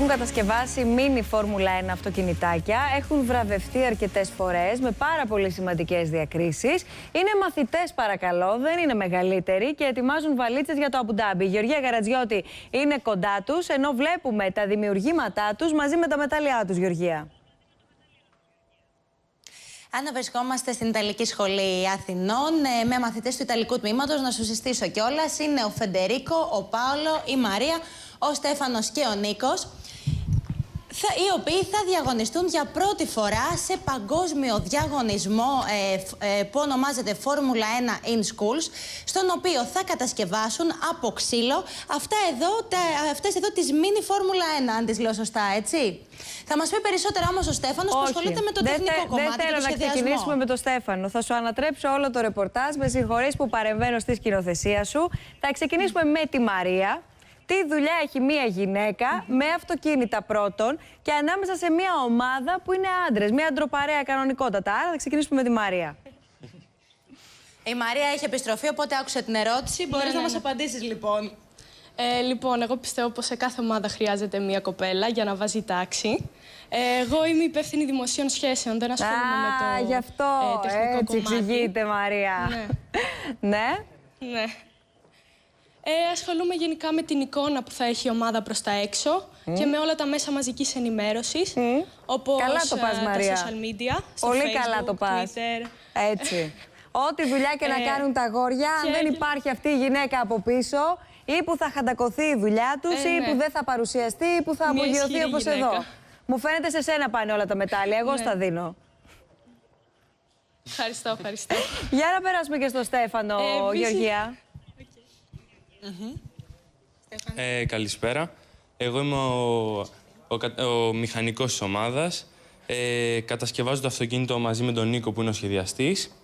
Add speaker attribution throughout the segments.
Speaker 1: Έχουν κατασκευάσει μίνι Φόρμουλα 1 αυτοκινητάκια, έχουν βραβευτεί αρκετές φορές με πάρα πολύ σημαντικές διακρίσεις. Είναι μαθητές, παρακαλώ, δεν είναι μεγαλύτεροι και ετοιμάζουν βαλίτσες για το Αμπουντάμπι. Η Γεωργία Γαρατζιώτη είναι κοντά τους, ενώ βλέπουμε τα δημιουργήματά τους μαζί με τα μετάλλια τους, Γεωργία.
Speaker 2: Άννα, βρισκόμαστε στην Ιταλική Σχολή Αθηνών με μαθητές του Ιταλικού Τμήματος. Να σου συστήσω κιόλας, είναι ο Φεντερίκο, ο Πάολο, η Μαρία, ο Στέφανος και ο Νίκος, οι οποίοι θα διαγωνιστούν για πρώτη φορά σε παγκόσμιο διαγωνισμό που ονομάζεται Φόρμουλα 1 in Schools, στον οποίο θα κατασκευάσουν από ξύλο αυτές εδώ τις μίνι Φόρμουλα 1, αν τις λέω σωστά, έτσι. Θα μας πει περισσότερα όμως ο Στέφανος, που ασχολείται με το τεχνικό κομμάτι.
Speaker 1: Δεν θέλω να ξεκινήσουμε με τον Στέφανο. Θα σου ανατρέψω όλο το ρεπορτάζ. Με συγχωρείς που παρεμβαίνω στη σκηνοθεσία σου. Θα ξεκινήσουμε με τη Μαρία. Τι δουλειά έχει μία γυναίκα με αυτοκίνητα πρώτον και ανάμεσα σε μία ομάδα που είναι άντρες, μία αντροπαρέα κανονικότατα. Άρα θα ξεκινήσουμε με τη Μαρία.
Speaker 2: Η Μαρία έχει επιστροφή, οπότε άκουσε την ερώτηση. Μπορείς να μας απαντήσεις, λοιπόν.
Speaker 3: Λοιπόν, εγώ πιστεύω πως σε κάθε ομάδα χρειάζεται μία κοπέλα για να βάζει τάξη. Εγώ είμαι υπεύθυνη δημοσίων σχέσεων, δεν ασχολούμαι με το
Speaker 1: γι' αυτό
Speaker 3: τεχνικό
Speaker 1: έτσι
Speaker 3: κομμάτι.
Speaker 1: εξηγείται, Μαρία.
Speaker 3: Ναι.
Speaker 1: Ναι.
Speaker 3: Ναι. Ασχολούμαι γενικά με την εικόνα που θα έχει η ομάδα προς τα έξω και με όλα τα μέσα μαζικής ενημέρωσης, όπως
Speaker 1: καλά το πας, Μαρία.
Speaker 3: τα social media, στο
Speaker 1: Πολύ
Speaker 3: Facebook,
Speaker 1: καλά το πας.
Speaker 3: Twitter.
Speaker 1: Έτσι. Ό,τι δουλειά και να κάνουν τα αγόρια, αν δεν υπάρχει αυτή η γυναίκα από πίσω, ή που θα χαντακωθεί η δουλειά τους, ή που δεν θα παρουσιαστεί, ή που θα απογειωθεί όπως εδώ. Μου φαίνεται σε σένα πάνε όλα τα μετάλλια, εγώ στα δίνω.
Speaker 3: Ευχαριστώ, ευχαριστώ.
Speaker 1: Για να περάσουμε και στο Στέφανο, Γεωργία.
Speaker 4: Καλησπέρα. Εγώ είμαι ο μηχανικός της ομάδας. Κατασκευάζω το αυτοκίνητο μαζί με τον Νίκο, που είναι ο σχεδιαστής.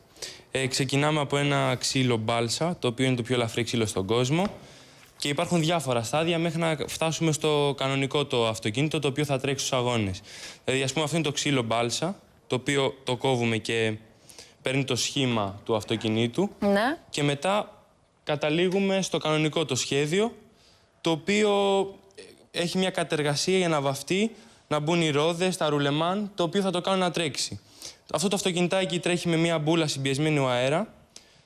Speaker 4: Ξεκινάμε από ένα ξύλο μπάλσα, το οποίο είναι το πιο ελαφρύ ξύλο στον κόσμο. Και υπάρχουν διάφορα στάδια μέχρι να φτάσουμε στο κανονικό το αυτοκίνητο, το οποίο θα τρέξει στους αγώνες. Δηλαδή, ας πούμε, αυτό είναι το ξύλο μπάλσα, το οποίο το κόβουμε και παίρνει το σχήμα του αυτοκινήτου.
Speaker 1: Ναι.
Speaker 4: Και μετά καταλήγουμε στο κανονικό το σχέδιο, το οποίο έχει μια κατεργασία για να βαφτεί, να μπουν οι ρόδες, τα ρουλεμάν, το οποίο θα το κάνουν να τρέξει. Αυτό το αυτοκινητάκι τρέχει με μια μπούλα συμπιεσμένου αέρα,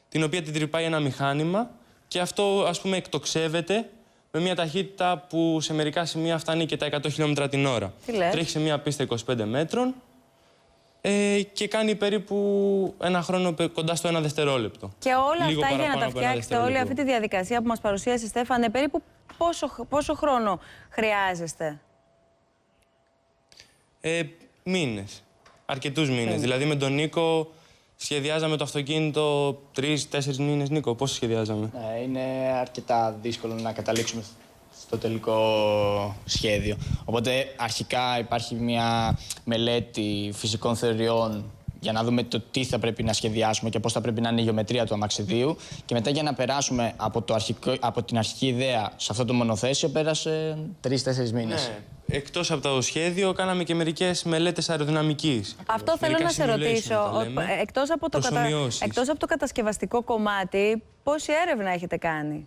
Speaker 4: την οποία την τρυπάει ένα μηχάνημα και αυτό, ας πούμε, εκτοξεύεται με μια ταχύτητα που σε μερικά σημεία φτάνει και τα 100 χιλιόμετρα την ώρα. Τρέχει σε μια πίστα 25 μέτρων και κάνει περίπου ένα χρόνο κοντά στο 1 δευτερόλεπτο.
Speaker 1: Και όλα
Speaker 4: λίγο
Speaker 1: αυτά για να τα φτιάξετε, όλη αυτή τη διαδικασία που μας παρουσίασε, Στέφανε, περίπου πόσο χρόνο χρειάζεστε?
Speaker 4: Μήνες. Αρκετούς μήνες. Δηλαδή με τον Νίκο σχεδιάζαμε το αυτοκίνητο 3-4 μήνες. Νίκο, πόσο σχεδιάζαμε?
Speaker 5: Είναι αρκετά δύσκολο να καταλήξουμε στο τελικό σχέδιο. Οπότε αρχικά υπάρχει μια μελέτη φυσικών θεωριών για να δούμε το τι θα πρέπει να σχεδιάσουμε και πώς θα πρέπει να είναι η γεωμετρία του αμαξιδίου. Και μετά, για να περάσουμε από την αρχική ιδέα σε αυτό το μονοθέσιο, πέρασε 3-4 μήνες.
Speaker 4: Ναι. Εκτός από το σχέδιο, κάναμε και μερικές μελέτες αεροδυναμικής.
Speaker 1: Αυτό θέλω να σε ρωτήσω. Εκτός από το κατασκευαστικό κομμάτι, πόση έρευνα έχετε κάνει?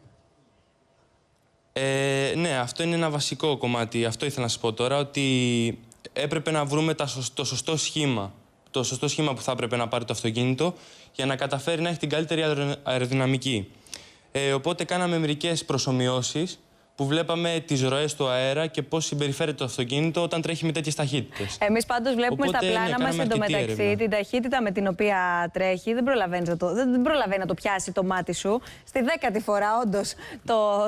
Speaker 4: Ναι, αυτό είναι ένα βασικό κομμάτι. Αυτό ήθελα να σας πω τώρα, ότι έπρεπε να βρούμε το σωστό σχήμα. Το σωστό σχήμα που θα έπρεπε να πάρει το αυτοκίνητο για να καταφέρει να έχει την καλύτερη αεροδυναμική. Οπότε κάναμε μερικές προσομοιώσεις που βλέπαμε τις ροές του αέρα και πώς συμπεριφέρεται το αυτοκίνητο όταν τρέχει με τέτοιες ταχύτητες.
Speaker 1: Εμείς πάντως βλέπουμε στα πλάνα μας εντωμεταξύ την ταχύτητα με την οποία τρέχει. Δεν προλαβαίνει να το πιάσει το μάτι σου. Στη 10η φορά όντως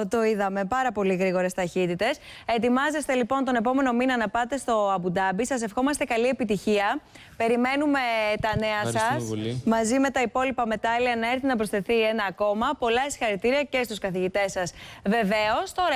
Speaker 1: το είδαμε. Πάρα πολύ γρήγορες ταχύτητες. Ετοιμάζεστε λοιπόν τον επόμενο μήνα να πάτε στο Αμπουντάμπι. Σας ευχόμαστε καλή επιτυχία. Περιμένουμε τα νέα σας μαζί με τα υπόλοιπα μετάλλια να έρθει να προσθεθεί ένα ακόμα. Πολλά συγχαρητήρια και στους καθηγητές σας βεβαίως.